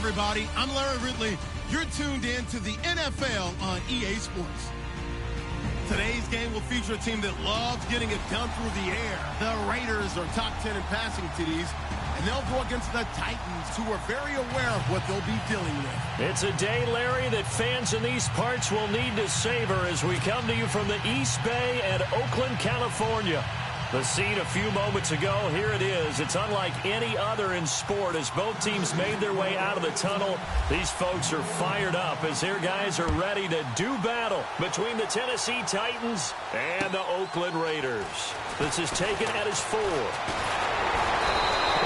everybody. I'm Larry Ridley. You're tuned in to the NFL on EA Sports. Today's game will feature a team that loves getting it done through the air. The Raiders are top 10 in passing TDs, and they'll go against the Titans, who are very aware of what they'll be dealing with. It's a day, Larry, that fans in these parts will need to savor as we come to you from the East Bay and Oakland, California. The scene a few moments ago, here it is. It's unlike any other in sport as both teams made their way out of the tunnel. These folks are fired up as their guys are ready to do battle between the Tennessee Titans and the Oakland Raiders. This is taken at his 4.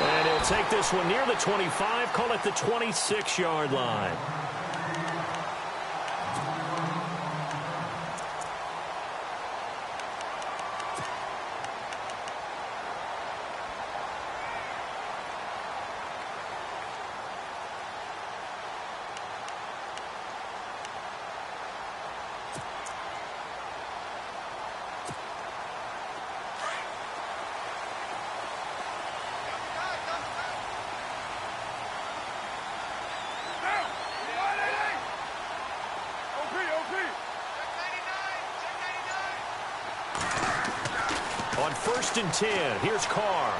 And he'll take this one near the 25, call it the 26-yard line. On 1st and 10, here's Carr.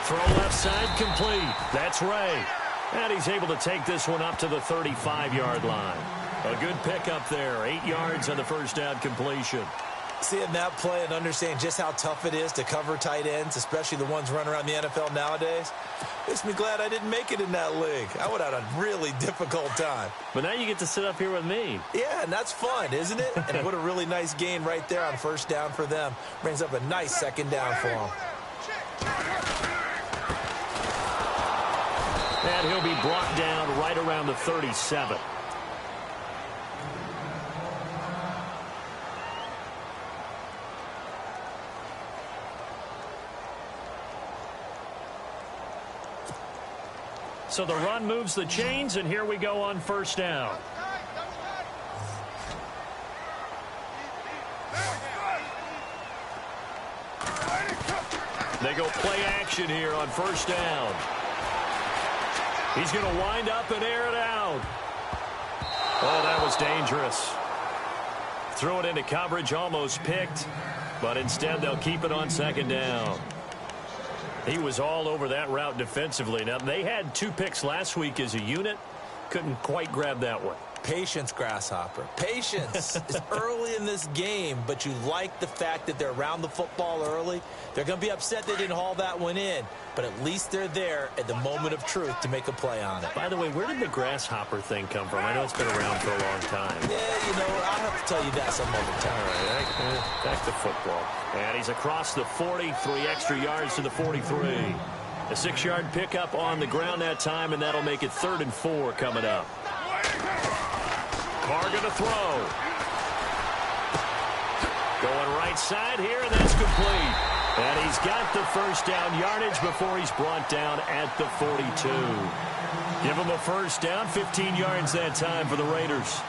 Throw left side complete. That's Ray. And he's able to take this one up to the 35-yard line. A good pickup there. 8 yards on the first down completion. Seeing that play and understanding just how tough it is to cover tight ends, especially the ones running around the NFL nowadays, makes me glad I didn't make it in that league. I would have had a really difficult time. But now you get to sit up here with me. Yeah, and that's fun, isn't it? And what a really nice gain right there on 1st down for them. Brings up a nice 2nd down for them. And he'll be brought down right around the 37. So the run moves the chains, and here we go on 1st down. They go play action here on 1st down. He's going to wind up and air it out. Oh, that was dangerous. Threw it into coverage, almost picked, but instead they'll keep it on 2nd down. He was all over that route defensively. Now, they had 2 picks last week as a unit. Couldn't quite grab that one. Patience, Grasshopper. Patience is early in this game, but you like the fact that they're around the football early. They're going to be upset they didn't haul that one in, but at least they're there at the moment of truth to make a play on it. By the way, where did the Grasshopper thing come from? I know it's been around for a long time. Yeah, you know, I'll have to tell you that some other time. All right, back to football. And he's across the 40, 3 extra yards to the 43. A 6-yard pickup on the ground that time, and that'll make it 3rd and 4 coming up. Carr going to throw. Going right side here, and that's complete. And he's got the 1st down yardage before he's brought down at the 42. Give him a 1st down, 15 yards that time for the Raiders.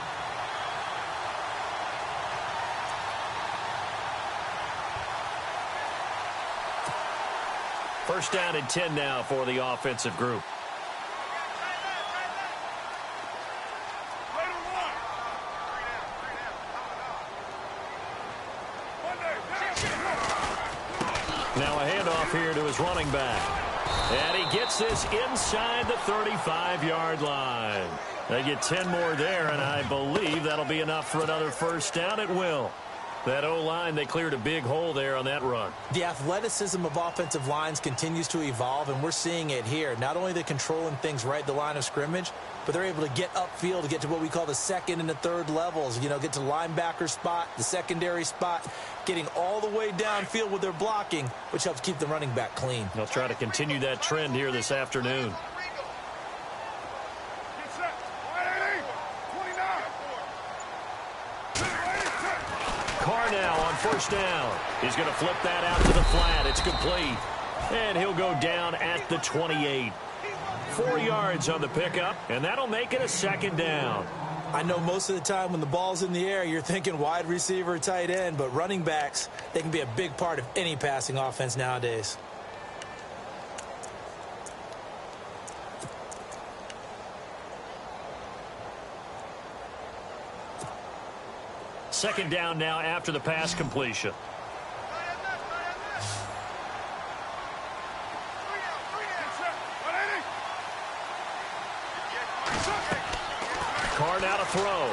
First down and 10 now for the offensive group. Now a handoff here to his running back. And he gets this inside the 35-yard line. They get 10 more there, and I believe that'll be enough for another 1st down. It will. That O-line, they cleared a big hole there on that run. The athleticism of offensive lines continues to evolve, and we're seeing it here. Not only are they controlling things right at the line of scrimmage, but they're able to get upfield to get to what we call the 2nd and the 3rd levels. You know, get to the linebacker spot, the secondary spot, getting all the way downfield with their blocking, which helps keep the running back clean. They'll try to continue that trend here this afternoon. Carr now on 1st down. He's going to flip that out to the flat. It's complete. And he'll go down at the 28. 4 yards on the pickup, and that'll make it a 2nd down. I know most of the time when the ball's in the air, you're thinking wide receiver, tight end, but running backs, they can be a big part of any passing offense nowadays. second down now after the pass completion. Carr now to throw.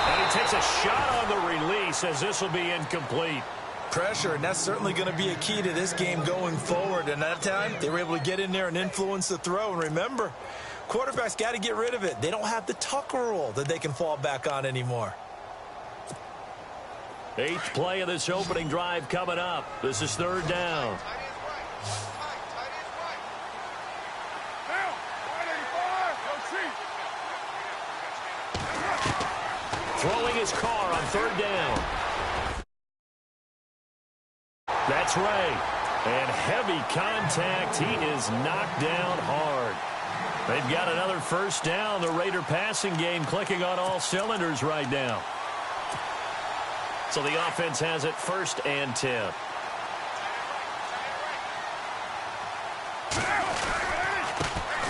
And he takes a shot on the release as this will be incomplete. Pressure, and that's certainly going to be a key to this game going forward. And that time, they were able to get in there and influence the throw. And remember, quarterbacks got to get rid of it. They don't have the tuck rule that they can fall back on anymore. 8th play of this opening drive coming up. This is 3rd down. Throwing his Carr on 3rd down. That's Ray. And heavy contact. He is knocked down hard. They've got another first down. The Raider passing game clicking on all cylinders right now. So the offense has it 1st and 10.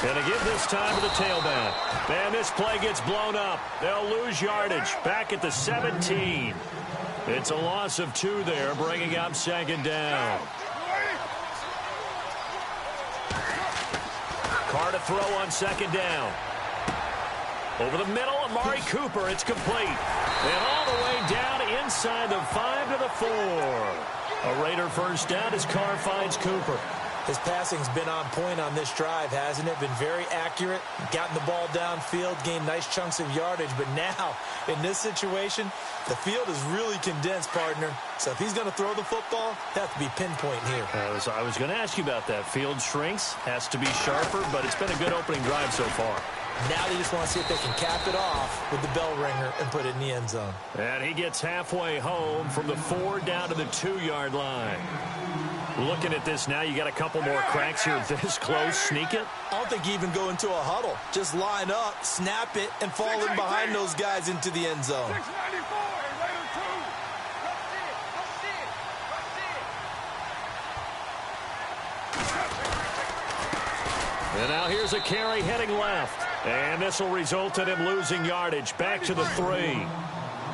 Going to give this time to the tailback. And this play gets blown up. They'll lose yardage back at the 17. It's a loss of 2 there, bringing up 2nd down. Carr to throw on 2nd down. Over the middle, Amari Cooper. It's complete. And all the way down inside the 5 to the 4. A Raider first down as Carr finds Cooper. His passing's been on point on this drive, hasn't it? Been very accurate, gotten the ball downfield, gained nice chunks of yardage. But now, in this situation, the field is really condensed, partner. So if he's going to throw the football, it has to be pinpoint here. I was going to ask you about that. Field shrinks, has to be sharper, but it's been a good opening drive so far. Now they just want to see if they can cap it off with the bell ringer and put it in the end zone. And he gets halfway home from the 4 down to the 2-yard line. Looking at this now, you got a couple more cracks here this close. Sneak it? I don't think you even go into a huddle. Just line up, snap it, and fall in behind those guys into the end zone. And now here's a carry heading left. And this will result in him losing yardage back to the 3.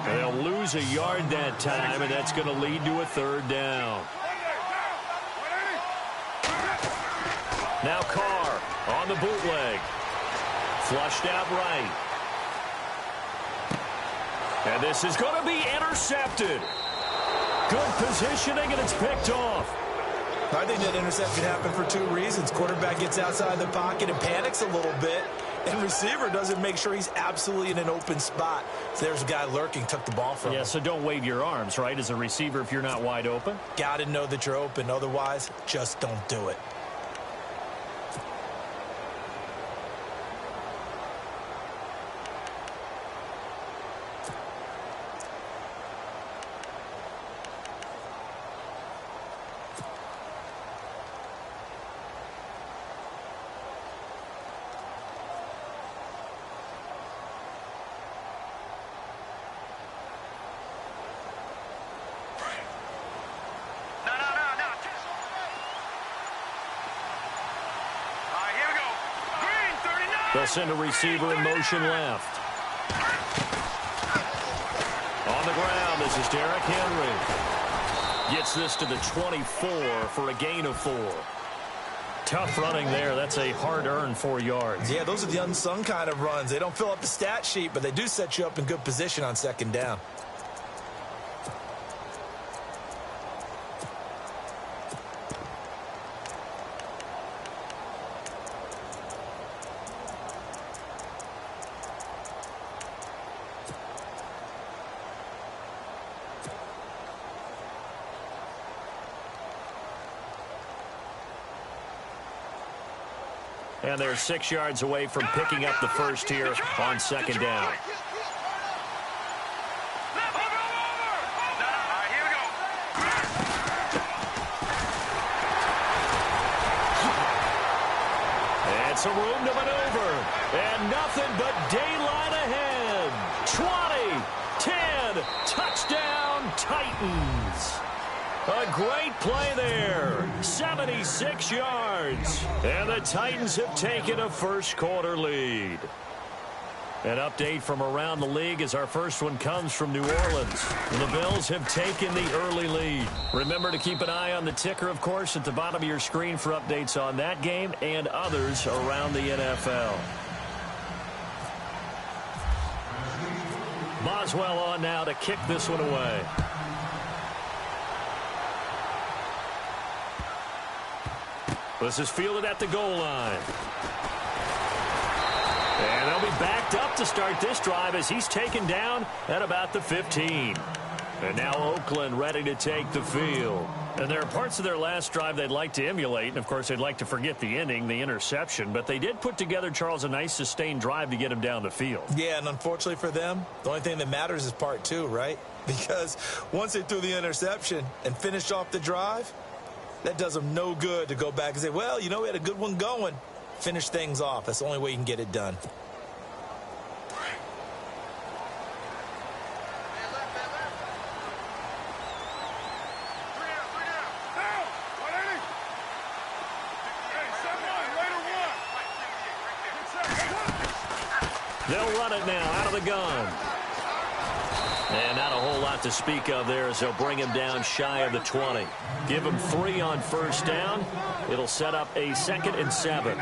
They'll lose a yard that time, and that's going to lead to a 3rd down. Now Carr on the bootleg. Flushed out right. And this is going to be intercepted. Good positioning, and it's picked off. I think that interception happened for 2 reasons. Quarterback gets outside the pocket and panics a little bit. And receiver doesn't make sure he's absolutely in an open spot. So there's a guy lurking, took the ball from him. Yeah, so don't wave your arms, right, as a receiver if you're not wide open. Got to know that you're open. Otherwise, just don't do it. They'll send a receiver in motion left. On the ground, this is Derrick Henry. Gets this to the 24 for a gain of 4. Tough running there. That's a hard-earned 4 yards. Yeah, those are the unsung kind of runs. They don't fill up the stat sheet, but they do set you up in good position on 2nd down. And they're 6 yards away from picking up the first here on 2nd down. And some room to maneuver. And nothing but daylight ahead. 20, 10, touchdown Titans. A great play there. 76 yards. And the Titans have taken a first quarter lead. An update from around the league as our first one comes from New Orleans. The Bills have taken the early lead. Remember to keep an eye on the ticker, of course, at the bottom of your screen for updates on that game and others around the NFL. Boswell on now to kick this one away. This is fielded at the goal line. And they'll be backed up to start this drive as he's taken down at about the 15. And now Oakland ready to take the field. And there are parts of their last drive they'd like to emulate. And, of course, they'd like to forget the ending, the interception. But they did put together, Charles, a nice sustained drive to get him down the field. Yeah, and unfortunately for them, the only thing that matters is part two, right? Because once they threw the interception and finished off the drive, that does them no good to go back and say, well, you know, we had a good one going. Finish things off. That's the only way you can get it done. They'll run it now out of the gun. And not a whole lot to speak of there as they'll bring him down shy of the 20. Give him 3 on first down. It'll set up a 2nd and 7.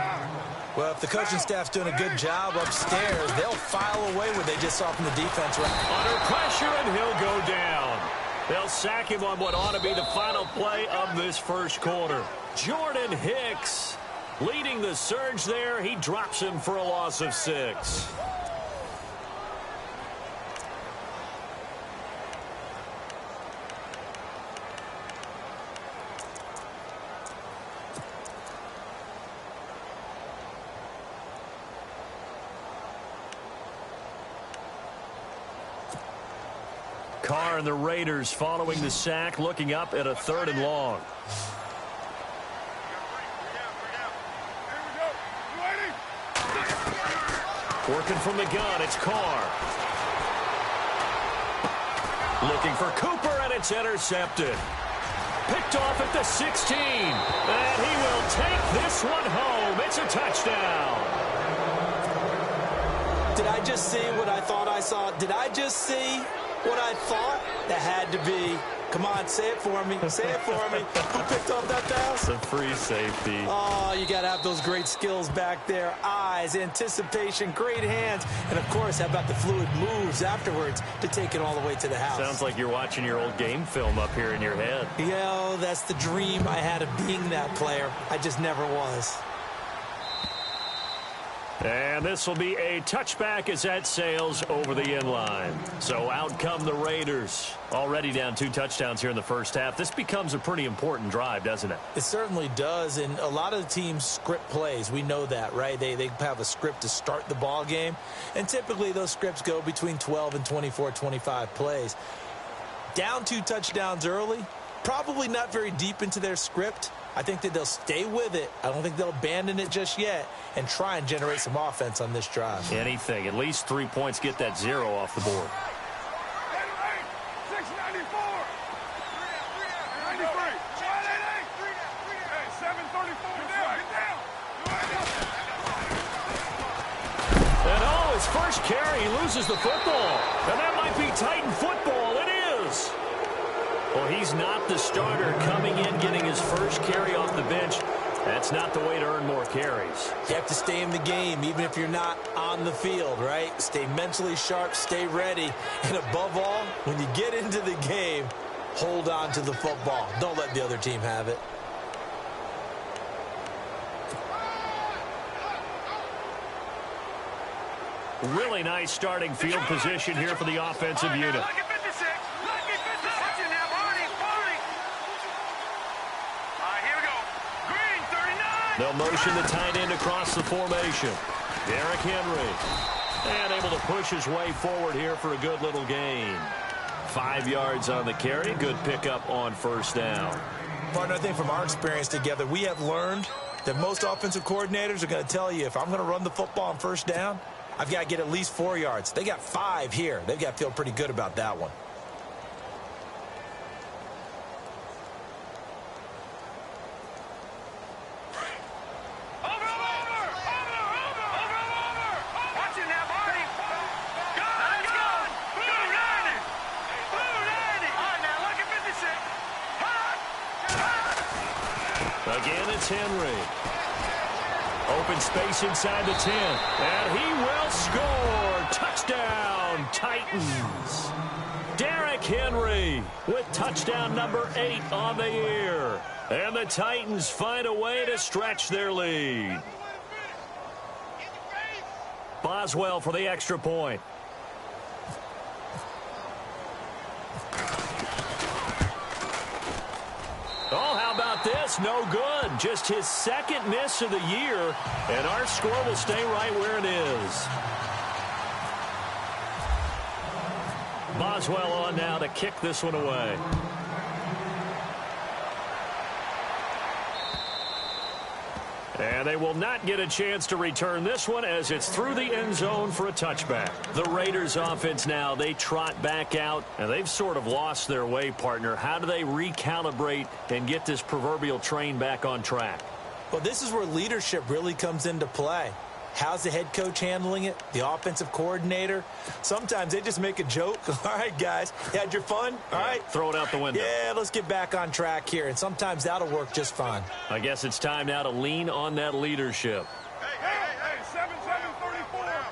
Well, if the coaching staff's doing a good job upstairs, they'll file away what they just saw from the defense. Under pressure, and he'll go down. They'll sack him on what ought to be the final play of this first quarter. Jordan Hicks leading the surge there. He drops him for a loss of 6. Carr and the Raiders following the sack, looking up at a 3rd and long. Working from the gun, it's Carr. Looking for Cooper, and it's intercepted. Picked off at the 16. And he will take this one home. It's a touchdown. Did I just see what I thought I saw? Did I just see what I thought? That had to be. Come on, say it for me. Say it for me. Who picked off that pass? It's a free safety. Oh, you got to have those great skills back there. Eyes, anticipation, great hands. And, of course, how about the fluid moves afterwards to take it all the way to the house? Sounds like you're watching your old game film up here in your head. Yeah, that's the dream I had of being that player. I just never was. And this will be a touchback as that sails over the end line. So out come the Raiders. Already down 2 touchdowns here in the first half. This becomes a pretty important drive, doesn't it? It certainly does. And a lot of the teams script plays. We know that, right? They have a script to start the ball game. And typically those scripts go between 12 and 24, 25 plays. Down 2 touchdowns early. Probably not very deep into their script. I think that they'll stay with it. I don't think they'll abandon it just yet and try and generate some offense on this drive. Anything. At least 3 points. Get that 0 off the board. 694. 93. 734. And his first carry, he loses the football. And that might be Titan football. It is. Well, he's not the starter coming in, getting his first carry off the bench. That's not the way to earn more carries. You have to stay in the game, even if you're not on the field, right? Stay mentally sharp, stay ready. And above all, when you get into the game, hold on to the football. Don't let the other team have it. Really nice starting field position here for the offensive unit. They'll motion the tight end across the formation. Derrick Henry. And able to push his way forward here for a good little gain. 5 yards on the carry. Good pickup on first down. Partner, I think from our experience together, we have learned that most offensive coordinators are going to tell you, if I'm going to run the football on first down, I've got to get at least 4 yards. They got 5 here. They've got to feel pretty good about that one. Again, it's Henry. Open space inside the 10. And he will score. Touchdown, Titans. Derrick Henry with touchdown number 8 on the year. And the Titans find a way to stretch their lead. Boswell for the extra point. Oh, how about this? No good. Just his second miss of the year, and our score will stay right where it is. Boswell on now to kick this one away. And they will not get a chance to return this one as it's through the end zone for a touchback. The Raiders offense now, they trot back out, and they've sort of lost their way, partner. How do they recalibrate and get this proverbial train back on track? Well, this is where leadership really comes into play. How's the head coach handling it? The offensive coordinator? Sometimes they just make a joke. All right, guys, you had your fun? All right. Throw it out the window. Yeah, let's get back on track here. And sometimes that'll work just fine. I guess it's time now to lean on that leadership. Hey, 7-7-34.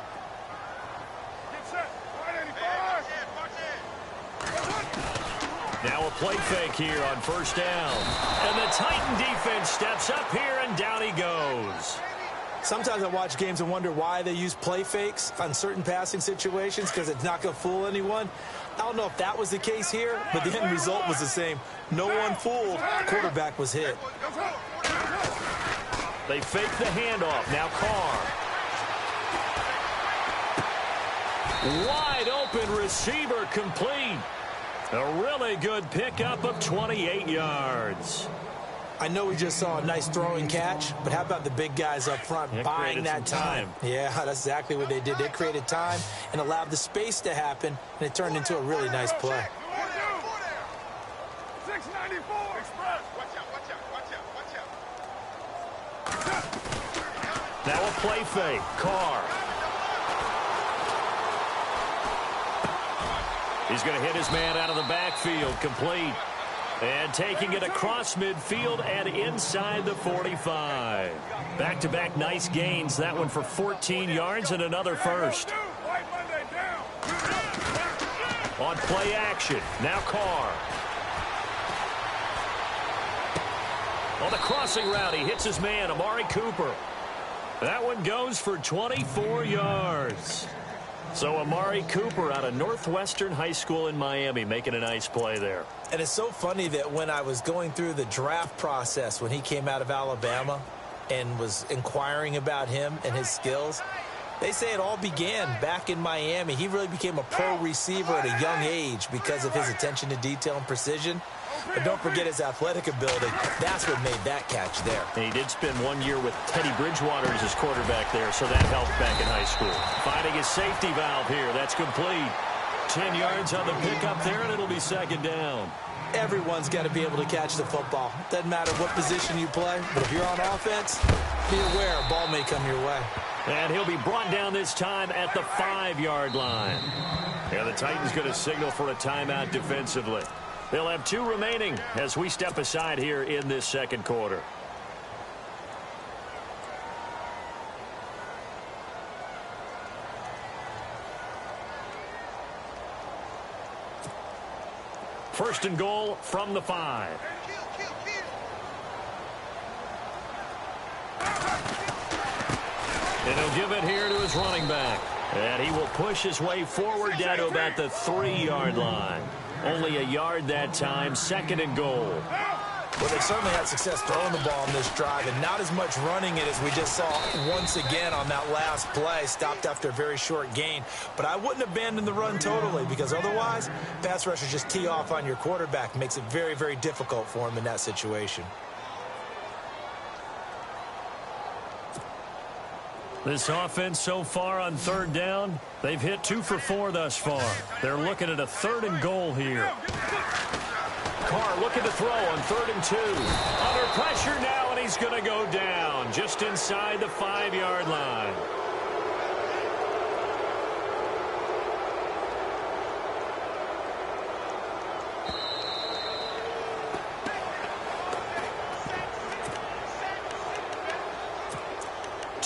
Get set. 185. Now a play fake here on first down. And the Titan defense steps up here, and down he goes. Sometimes I watch games and wonder why they use play fakes on certain passing situations, because it's not going to fool anyone. I don't know if that was the case here, but the end result was the same. No one fooled. Quarterback was hit. They fake the handoff. Now Carr. Wide open receiver complete. A really good pickup of 28 yards. I know we just saw a nice throwing catch, but how about the big guys up front buying that time? Yeah, that's exactly what they did. They created time and allowed the space to happen, and it turned into a really nice play. 694 express. Watch out. Now a play fake. Carr. He's going to hit his man out of the backfield. Complete. And taking it across midfield and inside the 45. Back-to-back nice gains. That one for 14 yards and another first. On play action. Now Carr. On the crossing route, he hits his man, Amari Cooper. That one goes for 24 yards. So Amari Cooper out of Northwestern High School in Miami making a nice play there. And it's so funny that when I was going through the draft process when he came out of Alabama and was inquiring about him and his skills, they say it all began back in Miami. He really became a pro receiver at a young age because of his attention to detail and precision. But don't forget his athletic ability. That's what made that catch there. And he did spend 1 year with Teddy Bridgewater as his quarterback there, so that helped back in high school. Finding his safety valve here. That's complete. 10 yards on the pickup there, and it'll be second down. Everyone's got to be able to catch the football. Doesn't matter what position you play, but if you're on offense, be aware a ball may come your way. And he'll be brought down this time at the 5-yard line. And the Titans going to signal for a timeout defensively. They'll have 2 remaining as we step aside here in this second quarter. First and goal from the 5. And he'll give it here to his running back. And he will push his way forward down to about the 3-yard line. Only a yard that time, second and goal. Well, they certainly had success throwing the ball in this drive, and not as much running it as we just saw once again on that last play. Stopped after a very short gain. But I wouldn't abandon the run totally, because otherwise, pass rushers just tee off on your quarterback. Makes it very, very difficult for him in that situation. This offense so far on third down, they've hit 2 for 4 thus far. They're looking at a 3rd and goal here. Carr looking to throw on 3rd and 2. Under pressure now, and he's going to go down just inside the 5-yard line.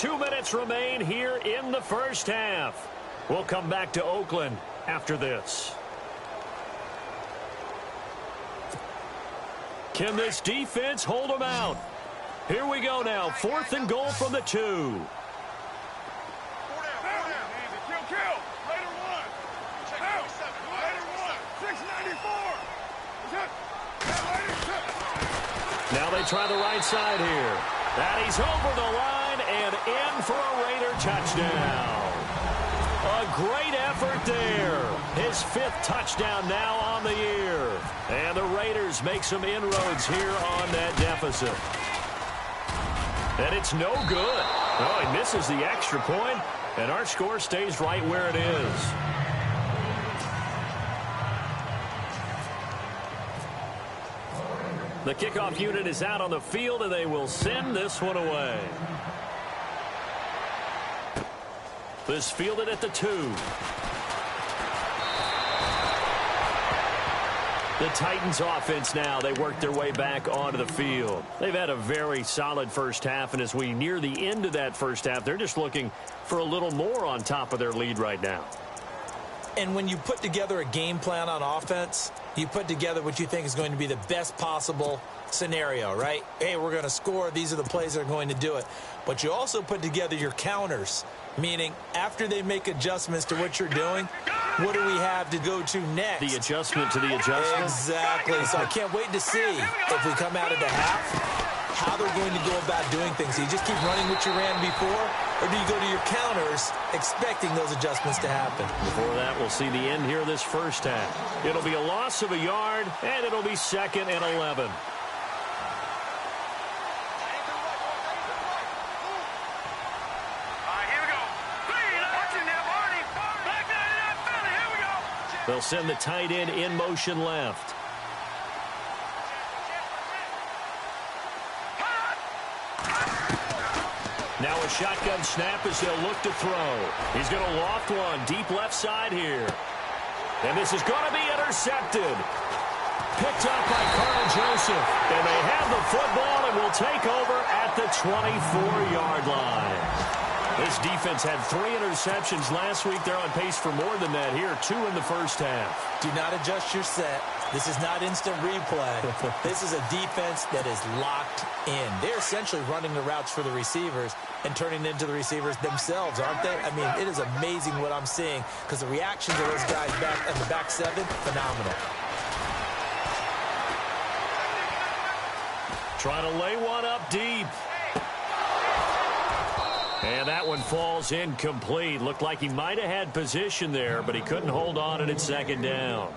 2 minutes remain here in the first half. We'll come back to Oakland after this. Can this defense hold them out? Here we go now. 4th and goal from the 2. Kill. Later one. Later one. 694. Now they try the right side here. And he's over the line and in for a Raider touchdown. A great effort there. His 5th touchdown now on the year. And the Raiders make some inroads here on that deficit. And it's no good. Oh, he misses the extra point, and our score stays right where it is. The kickoff unit is out on the field, and they will send this one away. This fielded at the 2. The Titans offense now, they work their way back onto the field. They've had a very solid first half, and as we near the end of that first half, they're just looking for a little more on top of their lead right now. And when you put together a game plan on offense, you put together what you think is going to be the best possible scenario, right? Hey, we're going to score. These are the plays that are going to do it. But you also put together your counters, meaning after they make adjustments to what you're doing, what do we have to go to next? The adjustment to the adjustment. Exactly. So I can't wait to see if we come out of the half, how they're going to go about doing things. Do you just keep running what you ran before, or do you go to your counters expecting those adjustments to happen? Before that, we'll see the end here of this first half. It'll be a loss of a yard, and it'll be 2nd and 11. They'll send the tight end in motion left. Now a shotgun snap as they'll look to throw. He's going to loft one deep left side here. And this is going to be intercepted. Picked up by Carl Joseph. And they have the football and will take over at the 24-yard line. This defense had 3 interceptions last week. They're on pace for more than that here. 2 in the first half. Do not adjust your set. This is not instant replay. This is a defense that is locked in. They're essentially running the routes for the receivers and turning into the receivers themselves, aren't they? I mean, it is amazing what I'm seeing because the reactions of those guys back in the back 7, phenomenal. Trying to lay one up deep. And that one falls incomplete. Looked like he might have had position there, but he couldn't hold on and it's 2nd down.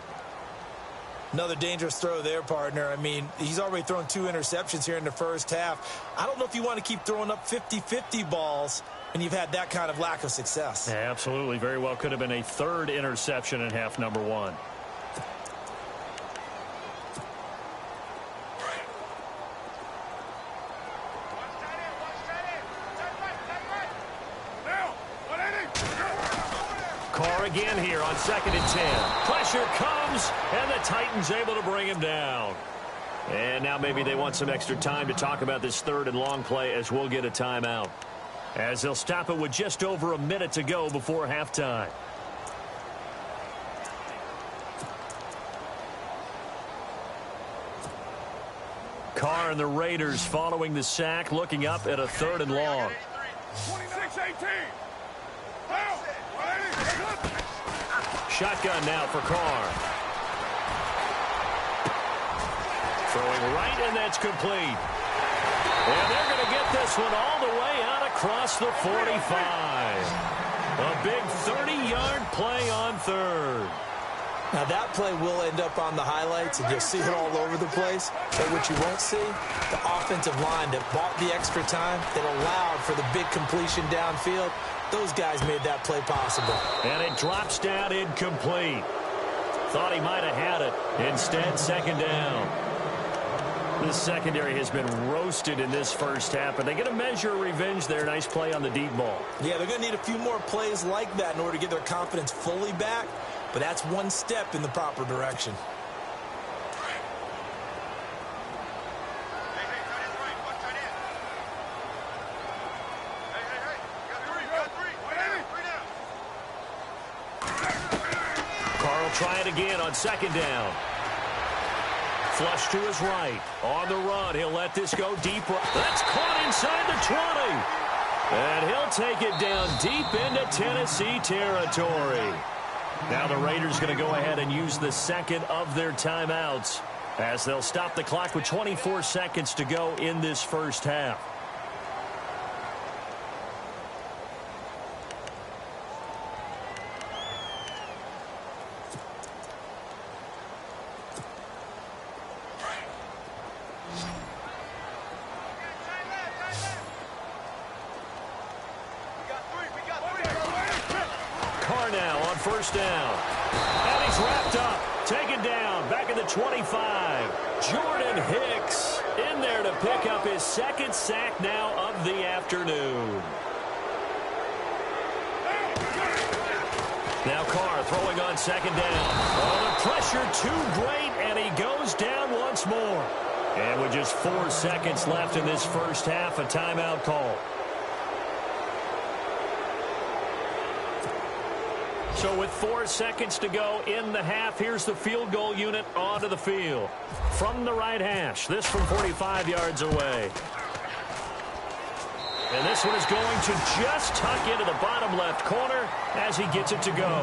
Another dangerous throw there, partner. I mean, he's already thrown 2 interceptions here in the first half. I don't know if you want to keep throwing up 50-50 balls when you've had that kind of lack of success. Yeah, absolutely. Very well could have been a 3rd interception in half number 1. Carr again here on 2nd and 10. Pressure comes, and the Titans able to bring him down. And now maybe they want some extra time to talk about this 3rd and long play as we'll get a timeout. As they'll stop it with just over a minute to go before halftime. Carr and the Raiders following the sack, looking up at a 3rd and long. 26-18. Shotgun now for Carr. Throwing right, and that's complete. And they're going to get this one all the way out across the 45. A big 30-yard play on 3rd. Now, that play will end up on the highlights, and you'll see it all over the place. But what you won't see, the offensive line that bought the extra time, that allowed for the big completion downfield, those guys made that play possible. And it drops down incomplete. Thought he might have had it. Instead, 2nd down. The secondary has been roasted in this first half, but they get a measure of revenge there. Nice play on the deep ball. Yeah, they're going to need a few more plays like that in order to get their confidence fully back, but that's one step in the proper direction. They'll try it again on second down. Flush to his right. On the run, he'll let this go deep. That's caught inside the 20. And he'll take it down deep into Tennessee territory. Now the Raiders going to go ahead and use the second of their timeouts as they'll stop the clock with 24 seconds to go in this first half. First down. And he's wrapped up. Taken down. Back at the 25. Jordan Hicks in there to pick up his second sack now of the afternoon. Now Carr throwing on second down. Oh, the pressure too great, and he goes down once more. And with just 4 seconds left in this first half, a timeout call. So with 4 seconds to go in the half, here's the field goal unit onto the field. From the right hash, this from 45 yards away. And this one is going to just tuck into the bottom left corner as he gets it to go.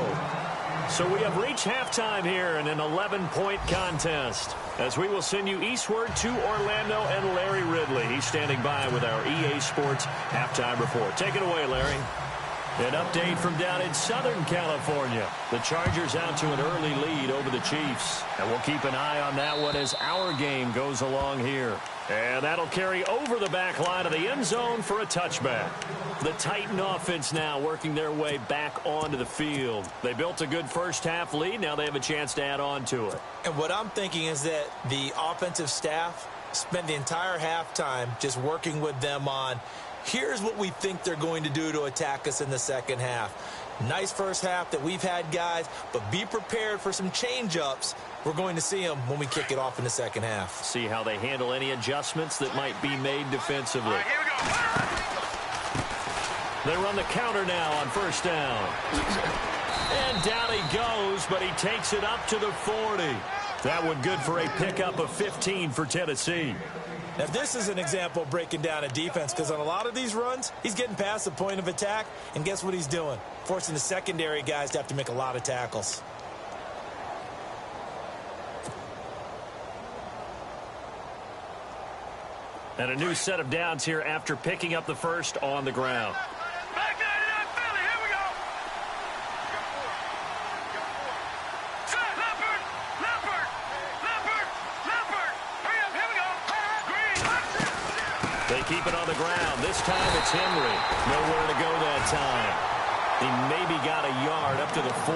So we have reached halftime here in an 11-point contest, as we will send you eastward to Orlando and Larry Ridley. He's standing by with our EA Sports halftime report. Take it away, Larry. An update from down in Southern California. The Chargers out to an early lead over the Chiefs. And we'll keep an eye on that one as our game goes along here. And that'll carry over the back line of the end zone for a touchback. The Titan offense now working their way back onto the field. They built a good first half lead. Now they have a chance to add on to it. And what I'm thinking is that the offensive staff spent the entire halftime just working with them on, here's what we think they're going to do to attack us in the second half. Nice first half that we've had, guys, but be prepared for some change-ups. We're going to see them when we kick it off in the second half. See how they handle any adjustments that might be made defensively. All right, here we go. They run the counter now on first down. And down he goes, but he takes it up to the 40. That one good for a pickup of 15 for Tennessee. Now, this is an example of breaking down a defense, because on a lot of these runs, he's getting past the point of attack, and guess what he's doing? Forcing the secondary guys to have to make a lot of tackles. And a new set of downs here after picking up the first on the ground. Back 99 Philly, here we go. Set, Leopard. Here we go. Green. They keep it on the ground. This time it's Henry. Nowhere to go that time. He maybe got a yard up to the 40.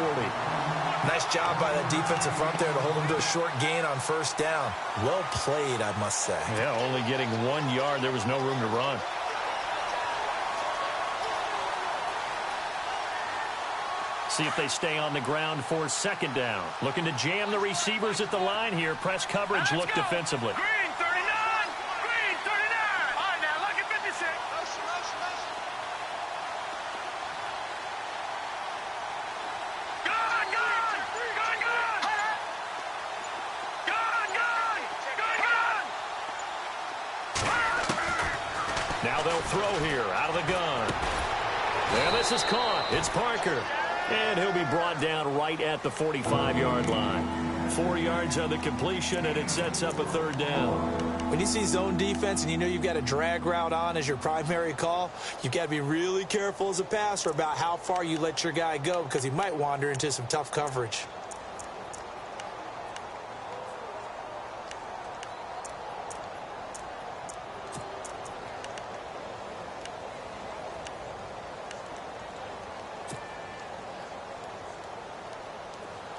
Nice job by that defensive front there to hold him to a short gain on first down. Well played, I must say. Yeah, only getting 1 yard. There was no room to run. See if they stay on the ground for second down. Looking to jam the receivers at the line here. Press coverage, look defensively. Green 39. Green 39. All right, now look at 56. Now they'll throw here out of the gun. And this is caught. It's Parker. And he'll be brought down right at the 45-yard line. 4 yards on the completion, and it sets up a third down. When you see zone defense and you know you've got a drag route on as your primary call, you've got to be really careful as a passer about how far you let your guy go, because he might wander into some tough coverage.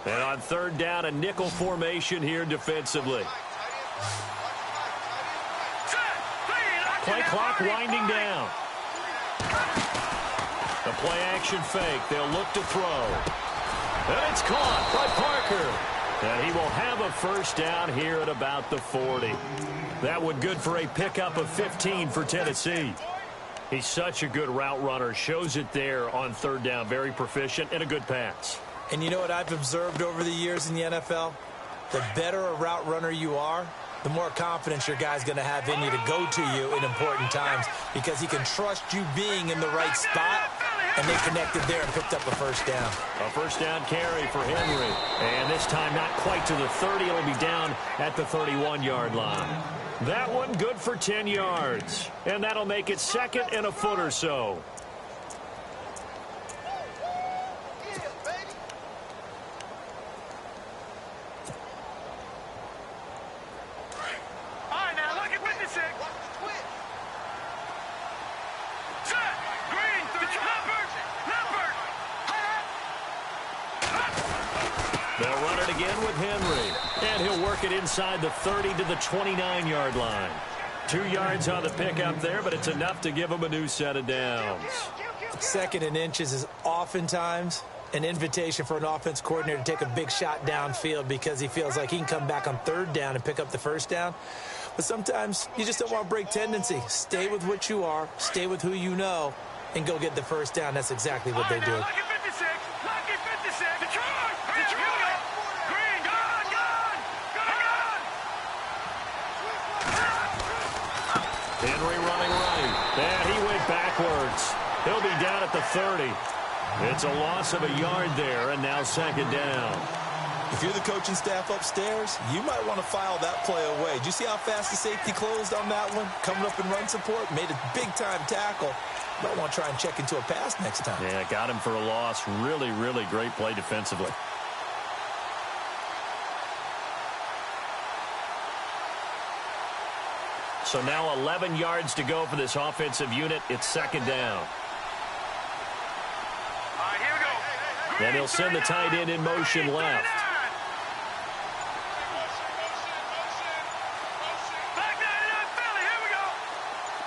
And on third down, a nickel formation here defensively. Play clock winding down. The play action fake. They'll look to throw. And it's caught by Parker. And he will have a first down here at about the 40. That one good for a pickup of 15 for Tennessee. He's such a good route runner. Shows it there on third down. Very proficient and a good pass. And you know what I've observed over the years in the NFL? The better a route runner you are, the more confidence your guy's going to have in you to go to you in important times because he can trust you being in the right spot, and they connected there and picked up a first down. A first down carry for Henry. And this time not quite to the 30. It'll be down at the 31-yard line. That one good for 10 yards. And that'll make it second and a foot or so. They'll run it again with Henry. And he'll work it inside the 30 to the 29-yard line. 2 yards on the pickup there, but it's enough to give him a new set of downs. Second and inches is oftentimes an invitation for an offense coordinator to take a big shot downfield because he feels like he can come back on third down and pick up the first down. But sometimes you just don't want to break tendency. Stay with what you are, stay with who you know, and go get the first down. That's exactly what they do. Henry running right. And he went backwards. He'll be down at the 30. It's a loss of a yard there, and now second down. If you're the coaching staff upstairs, you might want to file that play away. Did you see how fast the safety closed on that one? Coming up in run support, made a big-time tackle. Might want to try and check into a pass next time. Yeah, got him for a loss. Really, really great play defensively. So now 11 yards to go for this offensive unit. It's second down. All right, here we go. Then he'll send the tight end in motion left.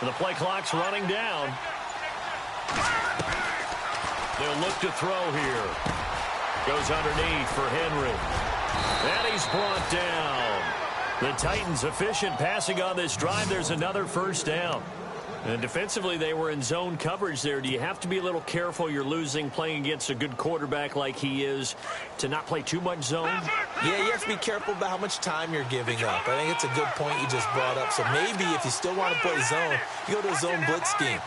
The play clock's running down. They'll look to throw here. Goes underneath for Henry. And he's brought down. The Titans efficient passing on this drive. There's another first down. And defensively, they were in zone coverage there. Do you have to be a little careful? You're losing playing against a good quarterback like he is to not play too much zone? Yeah, you have to be careful about how much time you're giving up. I think it's a good point you just brought up. So maybe if you still want to play zone, you go to a zone blitz scheme.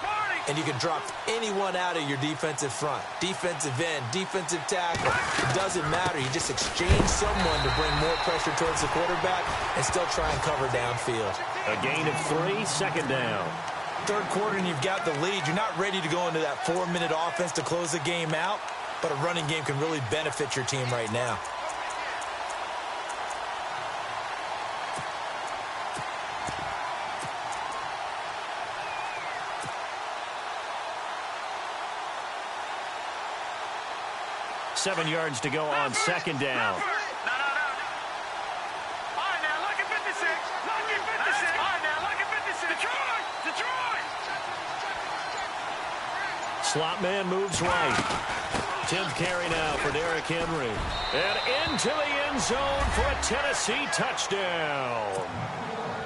And you can drop anyone out of your defensive front. Defensive end, defensive tackle. It doesn't matter. You just exchange someone to bring more pressure towards the quarterback and still try and cover downfield. A gain of 3, second down. Third quarter and you've got the lead. You're not ready to go into that 4-minute offense to close the game out, but a running game can really benefit your team right now. Seven yards to go on second down. Slot man moves right. 10th carry now for Derrick Henry. And into the end zone for a Tennessee touchdown.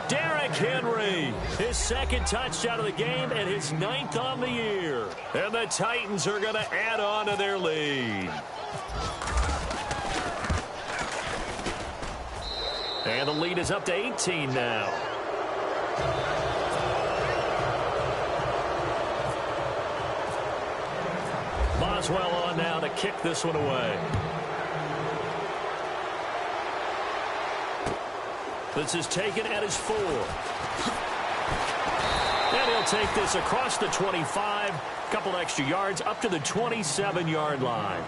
Derrick Henry, his second touchdown of the game and his 9th on the year. And the Titans are going to add on to their lead. And the lead is up to 18 now. Boswell on now to kick this one away. This is taken at his 4. And he'll take this across the 25. Couple extra yards up to the 27-yard line.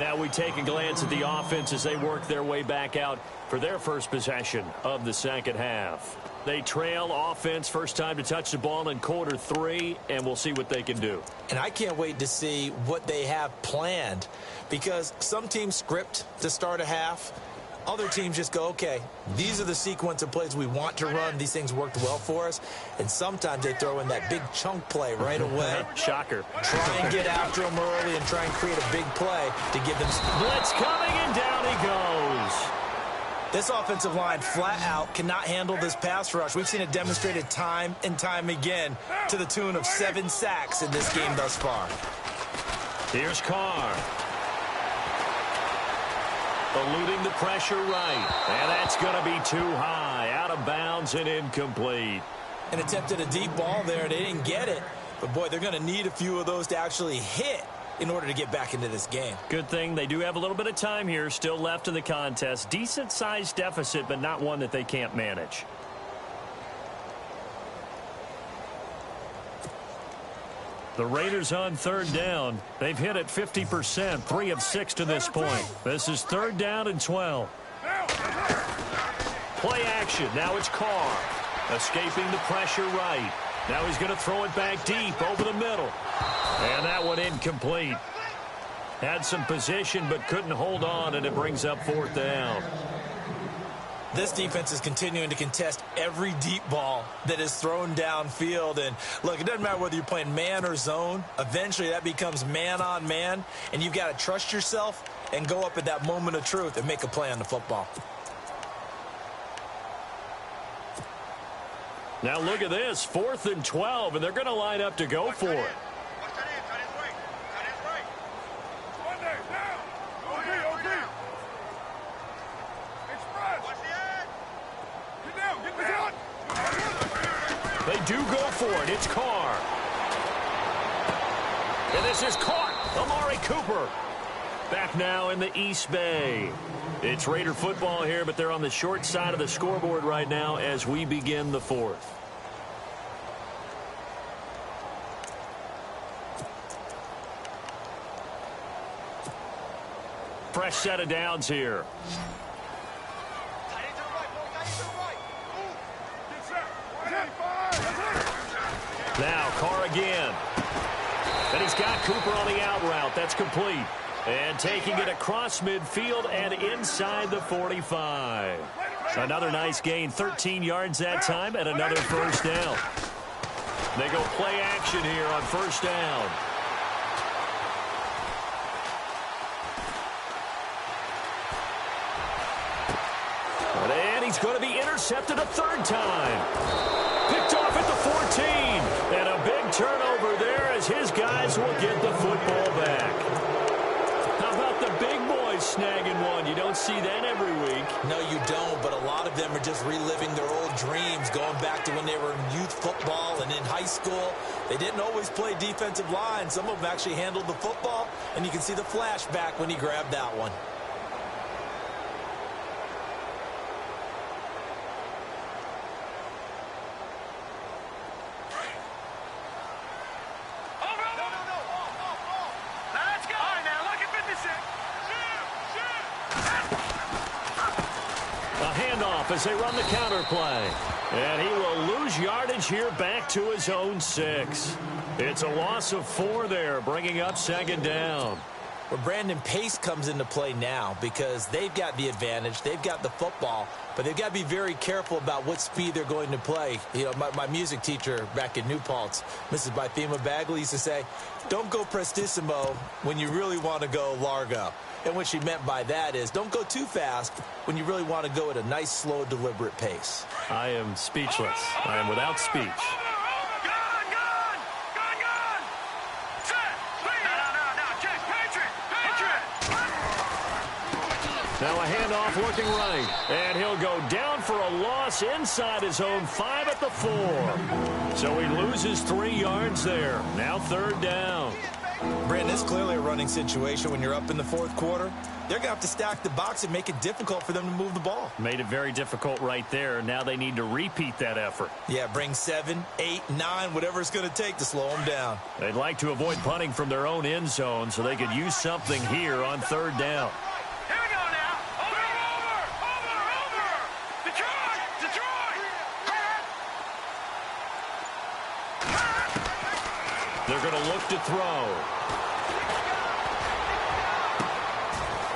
Now we take a glance at the offense as they work their way back out for their first possession of the second half. They trail offense first time to touch the ball in quarter 3, and we'll see what they can do. And I can't wait to see what they have planned because some teams script to start a half. Other teams just go, okay, these are the sequence of plays we want to run. These things worked well for us. And sometimes they throw in that big chunk play right away. Shocker. Try and get after them early and try and create a big play to give them... Blitz coming, and down he goes. This offensive line flat out cannot handle this pass rush. We've seen it demonstrated time and time again to the tune of 7 sacks in this game thus far. Here's Carr. Eluding the pressure right. And that's going to be too high. Out of bounds and incomplete. And attempted a deep ball there. They didn't get it. But, boy, they're going to need a few of those to actually hit in order to get back into this game. Good thing they do have a little bit of time here still left in the contest. Decent-sized deficit, but not one that they can't manage. The Raiders on third down. They've hit it 50%, 3 of 6 to this point. This is 3rd down and 12. Play action. Now it's Carr. Escaping the pressure right. Now he's going to throw it back deep over the middle. And that one incomplete. Had some position but couldn't hold on, and it brings up 4th down. This defense is continuing to contest every deep ball that is thrown downfield. And, look, it doesn't matter whether you're playing man or zone. Eventually that becomes man-on-man, and you've got to trust yourself and go up at that moment of truth and make a play on the football. Now look at this, 4th and 12, and they're going to line up to go for it. They do go for it. It's Carr. And this is caught. Amari Cooper. Back now in the East Bay. It's Raider football here, but they're on the short side of the scoreboard right now as we begin the 4th. Fresh set of downs here. Now Carr again. And he's got Cooper on the out route. That's complete. And taking it across midfield and inside the 45. Another nice gain, 13 yards that time, and another 1st down. They go play action here on 1st down. And he's going to be intercepted a 3rd time. Picked off at the 14. And a big turnover there as his guys will get the football back. How about the big boys snagging one? You don't see that every week. No, you don't, but a lot of them are just reliving their old dreams, going back to when they were in youth football and in high school. They didn't always play defensive line. Some of them actually handled the football, and you can see the flashback when he grabbed that one. As they run the counter play. And he will lose yardage here back to his own 6. It's a loss of 4 there, bringing up 2nd down. Well, Brandon, pace comes into play now because they've got the advantage. They've got the football, but they've got to be very careful about what speed they're going to play. You know, my music teacher back in New Paltz, Mrs. Bythema Bagley, used to say, don't go prestissimo when you really want to go largo. And what she meant by that is don't go too fast when you really want to go at a nice, slow, deliberate pace. I am speechless. I am without speech. Now a handoff looking right. And he'll go down for a loss inside his own 5 at the 4. So he loses 3 yards there. Now 3rd down. Brandon, it's clearly a running situation when you're up in the 4th quarter. They're going to have to stack the box and make it difficult for them to move the ball. Made it very difficult right there. Now they need to repeat that effort. Yeah, bring 7, 8, 9, whatever it's going to take to slow them down. They'd like to avoid punting from their own end zone so they could use something here on 3rd down. Here we go now. Over. Detroit. They're going to look to throw.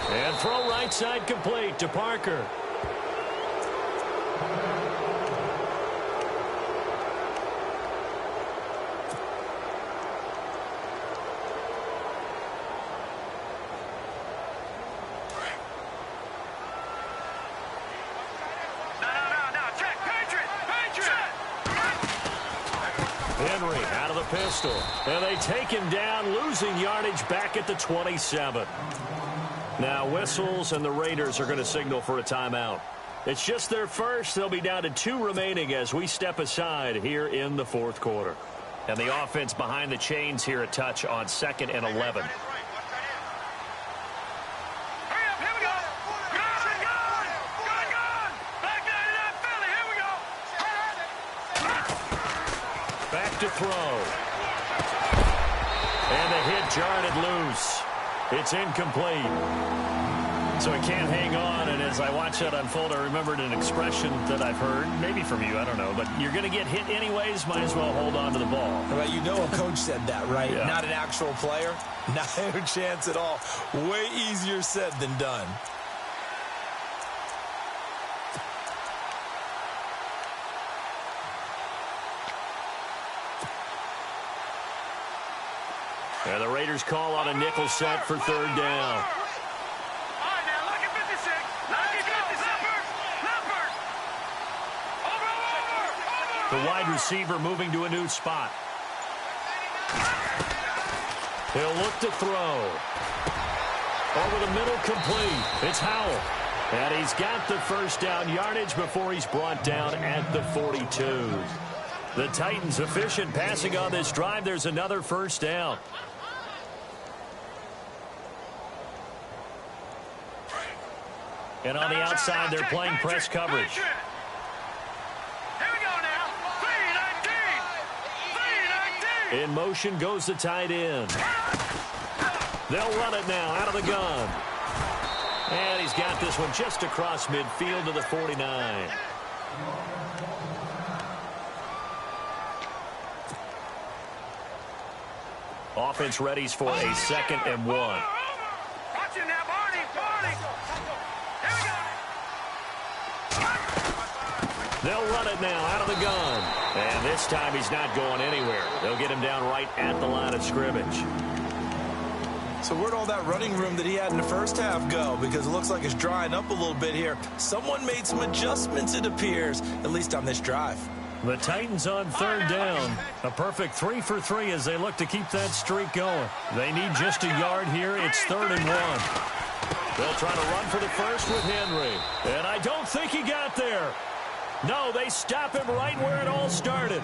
And throw right side complete to Parker. Henry out of the pistol. And they take him down, losing yardage back at the 27. Now whistles, and the Raiders are going to signal for a timeout. It's just their first. They'll be down to 2 remaining as we step aside here in the fourth quarter. And the offense behind the chains here a touch on 2nd and 11. Back to throw. And the hit jarred it loose. It's incomplete. So he can't hang on, and as I watch that unfold, I remembered an expression that I've heard, maybe from you, I don't know, but you're going to get hit anyways, might as well hold on to the ball. Well, you know a coach said that, right? Yeah. Not an actual player. Not a chance at all. Way easier said than done. And the Raiders call on a nickel set for 3rd down. The wide receiver moving to a new spot. He'll look to throw. Over the middle, complete. It's Howell. And he's got the first down yardage before he's brought down at the 42. The Titans efficient passing on this drive. There's another first down. And on the outside, they're playing press coverage. In motion goes the tight end. They'll run it now out of the gun. And he's got this one just across midfield to the 49. Offense readies for a 2nd and 1. They'll run it now out of the gun. And this time he's not going anywhere. They'll get him down right at the line of scrimmage. So where'd all that running room that he had in the first half go? Because it looks like it's drying up a little bit here. Someone made some adjustments, it appears, at least on this drive. The Titans on 3rd down. A perfect 3 for 3 as they look to keep that streak going. They need just a yard here. It's 3rd and 1. They'll try to run for the first with Henry. And I don't think he got there. No, they stop him right where it all started.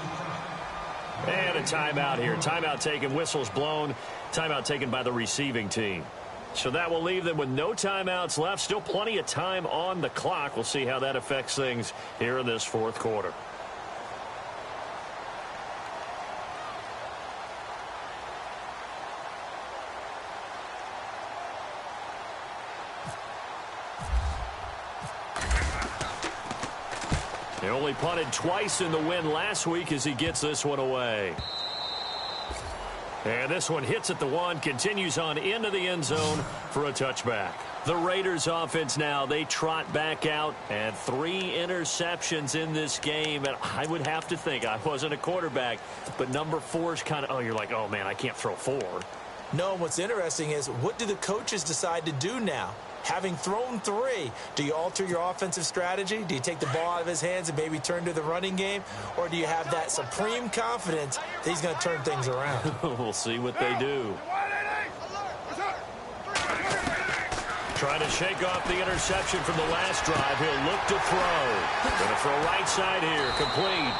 And a timeout here. Timeout taken, whistles blown. Timeout taken by the receiving team. So that will leave them with no timeouts left. Still plenty of time on the clock. We'll see how that affects things here in this fourth quarter. He only punted twice in the win last week as he gets this one away. And this one hits at the 1, continues on into the end zone for a touchback. The Raiders offense now, they trot back out, and 3 interceptions in this game. And I would have to think, I wasn't a quarterback, but number 4 is kind of, you're like, oh man, I can't throw 4. No, what's interesting is, what do the coaches decide to do now? Having thrown 3, do you alter your offensive strategy? Do you take the ball out of his hands and maybe turn to the running game? Or do you have that supreme confidence that he's going to turn things around? We'll see what they do. Trying to shake off the interception from the last drive. He'll look to throw. Going to throw right side here. Complete.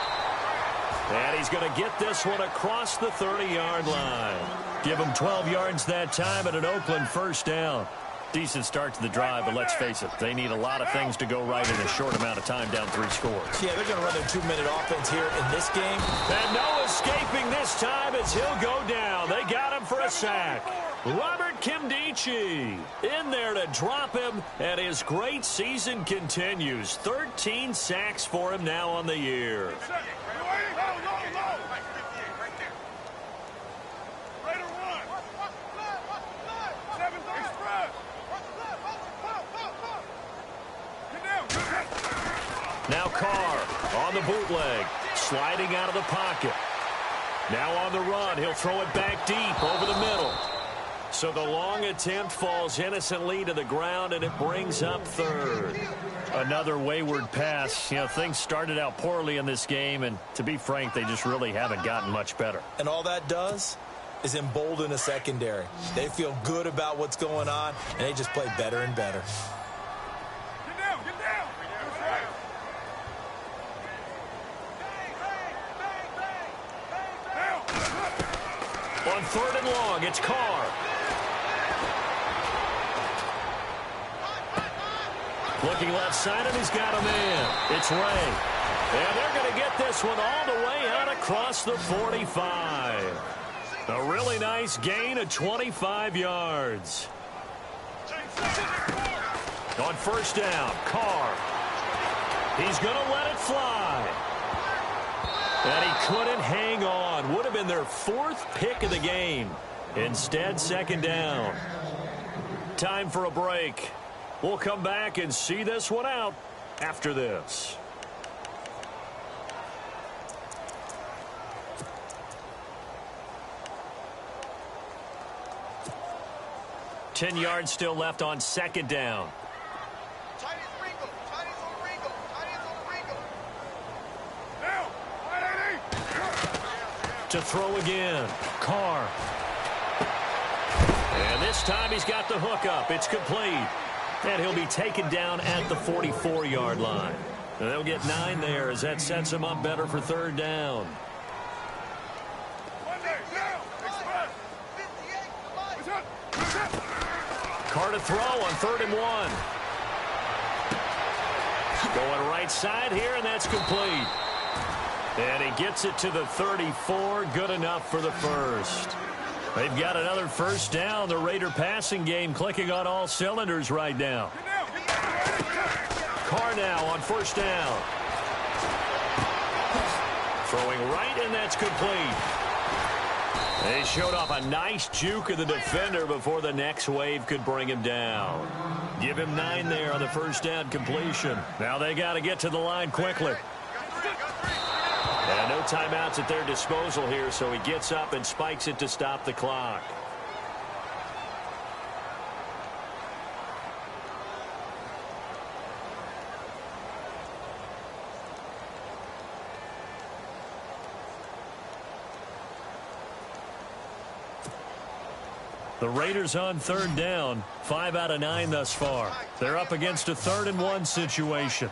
And he's going to get this one across the 30-yard line. Give him 12 yards that time at an Oakland first down. Decent start to the drive, but let's face it, they need a lot of things to go right in a short amount of time, down 3 scores. Yeah, they're going to run their 2-minute offense here in this game. And no escaping this time as he'll go down. They got him for a sack. Robert Kimdichie in there to drop him, and his great season continues. 13 sacks for him now on the year. Now Carr on the bootleg, sliding out of the pocket. Now on the run, he'll throw it back deep over the middle. So the long attempt falls innocently to the ground, and it brings up 3rd. Another wayward pass. You know, things started out poorly in this game, and to be frank, they just really haven't gotten much better. And all that does? is embolden a secondary. They feel good about what's going on, and they just play better and better. Get down, get down. On 3rd and long, it's Carr. Looking left side, and he's got a man. It's Ray. And they're going to get this one all the way out across the 45. A really nice gain of 25 yards. On 1st down, Carr. He's going to let it fly. And he couldn't hang on. Would have been their 4th pick of the game. Instead, 2nd down. Time for a break. We'll come back and see this one out after this. Ten yards still left on 2nd down. To throw again. Carr. And this time he's got the hook up. It's complete. And he'll be taken down at the 44-yard line. And they'll get 9 there as that sets him up better for 3rd down. Carr to throw on 3rd and 1. Going right side here, and that's complete. And he gets it to the 34. Good enough for the 1st. They've got another 1st down. The Raider passing game clicking on all cylinders right now. Carr now on 1st down. Throwing right, and that's complete. They showed off a nice juke of the defender before the next wave could bring him down. Give him 9 there on the 1st down completion. Now they got to get to the line quickly. And no timeouts at their disposal here, so he gets up and spikes it to stop the clock. The Raiders on 3rd down, 5 out of 9 thus far. They're up against a 3rd and 1 situation.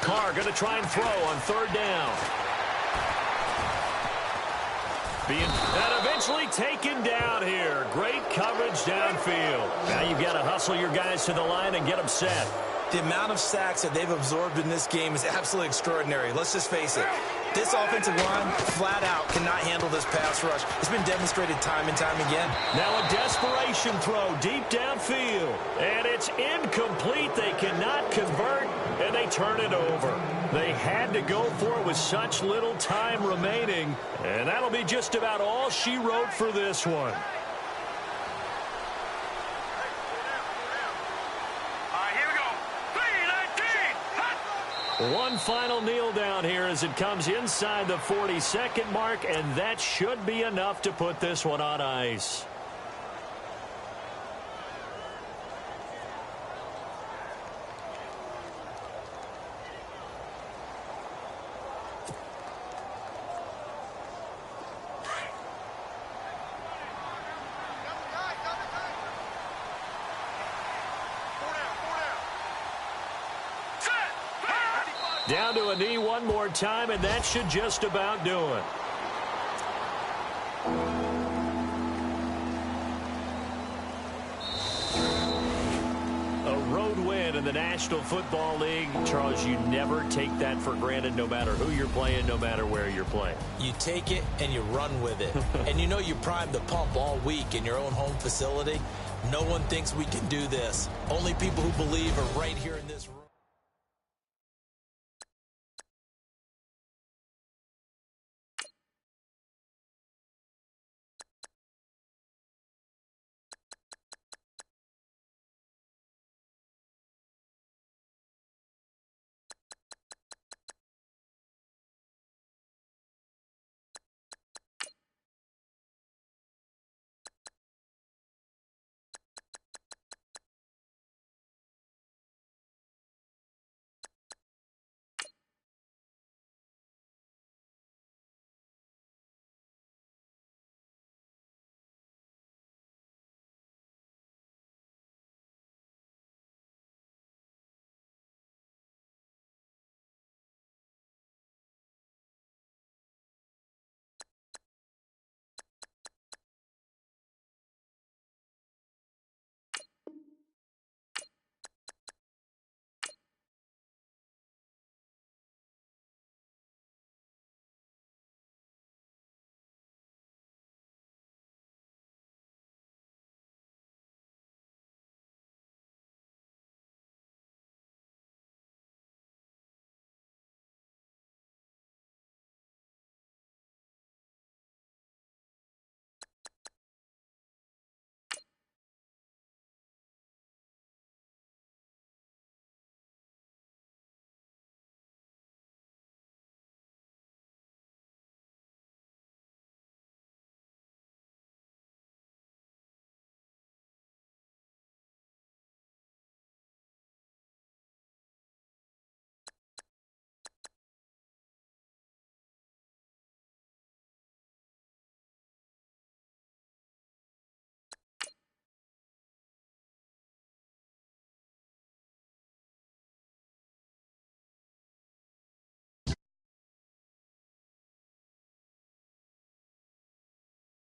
Carr going to try and throw on 3rd down. And eventually taken down here. Great coverage downfield. Now you've got to hustle your guys to the line and get them set. The amount of sacks that they've absorbed in this game is absolutely extraordinary. Let's just face it. This offensive line, flat out, cannot handle this pass rush. It's been demonstrated time and time again. Now a desperation throw deep downfield. And it's incomplete. They cannot convert, and they turn it over. They had to go for it with such little time remaining. And that'll be just about all she wrote for this one. One final kneel down here as it comes inside the 40-second mark, and that should be enough to put this one on ice. Down to a knee one more time, and that should just about do it. A road win in the National Football League. Charles, you never take that for granted no matter who you're playing, no matter where you're playing. You take it and you run with it. And you know you primed the pump all week in your own home facility. No one thinks we can do this. Only people who believe are right here in this room.